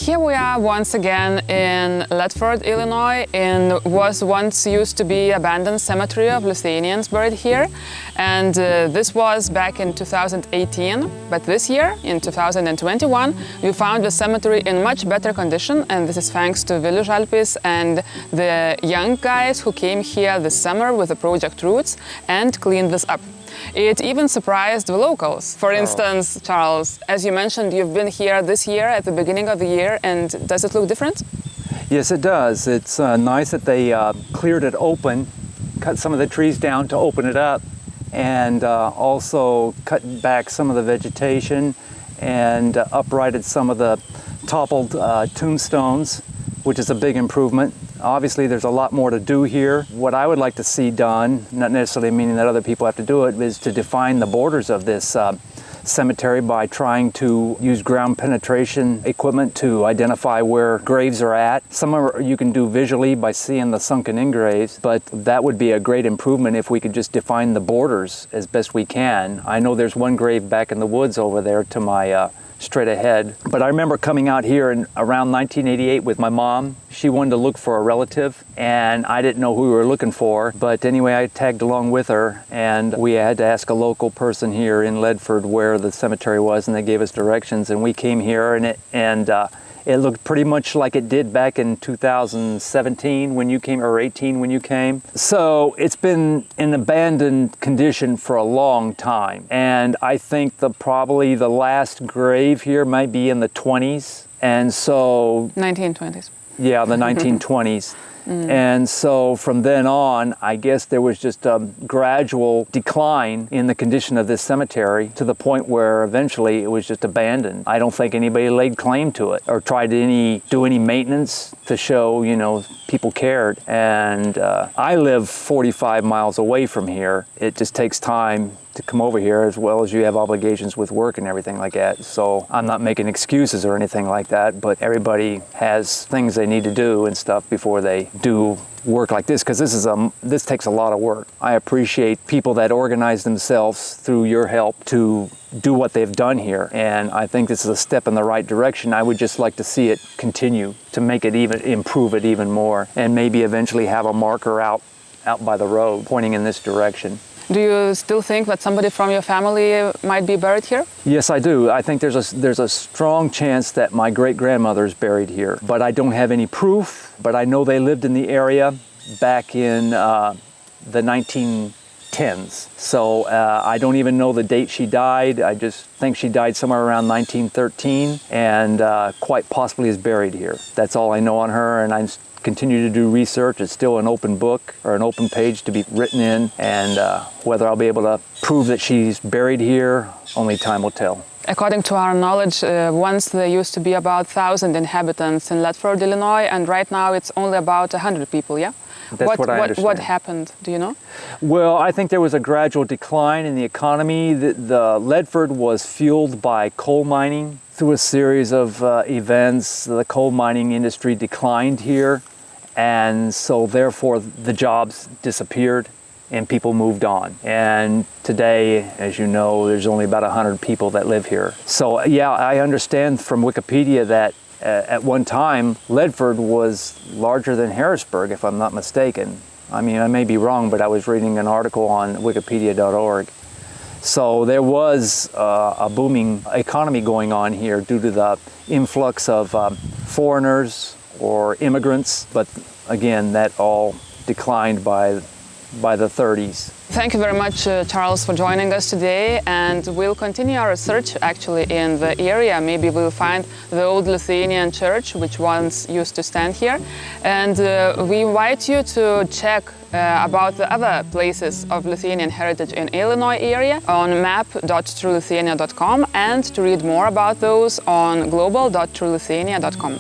Here we are once again in Ledford, Illinois, in what once used to be abandoned cemetery of Lithuanians buried here. And this was back in 2018, but this year, in 2021, we found the cemetery in much better condition, and this is thanks to Žalpys and the young guys who came here this summer with the project Roots and cleaned this up. It even surprised the locals. For instance, Charles, as you mentioned, you've been here this year at the beginning of the year, and does it look different? Yes, it does. It's nice that they cleared it open, cut some of the trees down to open it up, and also cut back some of the vegetation and uprighted some of the toppled tombstones, which is a big improvement. Obviously, there's a lot more to do here. What I would like to see done, not necessarily meaning that other people have to do it, is to define the borders of this cemetery by trying to use ground penetration equipment to identify where graves are at. Some of it you can do visually by seeing the sunken-in graves, but that would be a great improvement if we could just define the borders as best we can. I know there's one grave back in the woods over there to my straight ahead. But I remember coming out here in around 1988 with my mom. She wanted to look for a relative, and I didn't know who we were looking for. But anyway, I tagged along with her, and we had to ask a local person here in Ledford where the cemetery was, and they gave us directions. And we came here, and it looked pretty much like it did back in 2017 when you came, or 18 when you came. So it's been in abandoned condition for a long time. And I think probably the last grave here might be in the 20s. And so... 1920s. Yeah, the 1920s. And so from then on, I guess there was just a gradual decline in the condition of this cemetery to the point where eventually it was just abandoned. I don't think anybody laid claim to it or tried to do any maintenance to show, you know, people cared. And I live 45 miles away from here. It just takes time to come over here, as well as you have obligations with work and everything like that. So I'm not making excuses or anything like that, but everybody has things they need to do and stuff before they do work like this, because this takes a lot of work. I appreciate people that organize themselves through your help to do what they've done here, and I think this is a step in the right direction. I would just like to see it continue, to make it improve it even more, and maybe eventually have a marker out by the road pointing in this direction. Do you still think that somebody from your family might be buried here? Yes, I do. I think there's a strong chance that my great-grandmother is buried here, but I don't have any proof. But I know they lived in the area back in the 1910s. So I don't even know the date she died. I just think she died somewhere around 1913, and quite possibly is buried here. That's all I know on her, and I'm continue to do research. It's still an open book or an open page to be written in, and whether I'll be able to prove that she's buried here, only time will tell. According to our knowledge, once there used to be about 1,000 inhabitants in Ledford, Illinois, and right now it's only about 100 people, yeah? That's what I understand. What happened? Do you know? Well, I think there was a gradual decline in the economy. The Ledford was fueled by coal mining. Through a series of events, the coal mining industry declined here, and so therefore the jobs disappeared and people moved on. And today, as you know, there's only about 100 people that live here. So yeah, I understand from Wikipedia that at one time, Ledford was larger than Harrisburg, if I'm not mistaken. I mean, I may be wrong, but I was reading an article on wikipedia.org. So there was a booming economy going on here due to the influx of foreigners or immigrants. But again, that all declined by the 30s. Thank you very much, Charles, for joining us today, and we'll continue our research actually in the area. Maybe we'll find the old Lithuanian church, which once used to stand here, and we invite you to check about the other places of Lithuanian heritage in Illinois area on map.truelithuania.com, and to read more about those on global.truelithuania.com.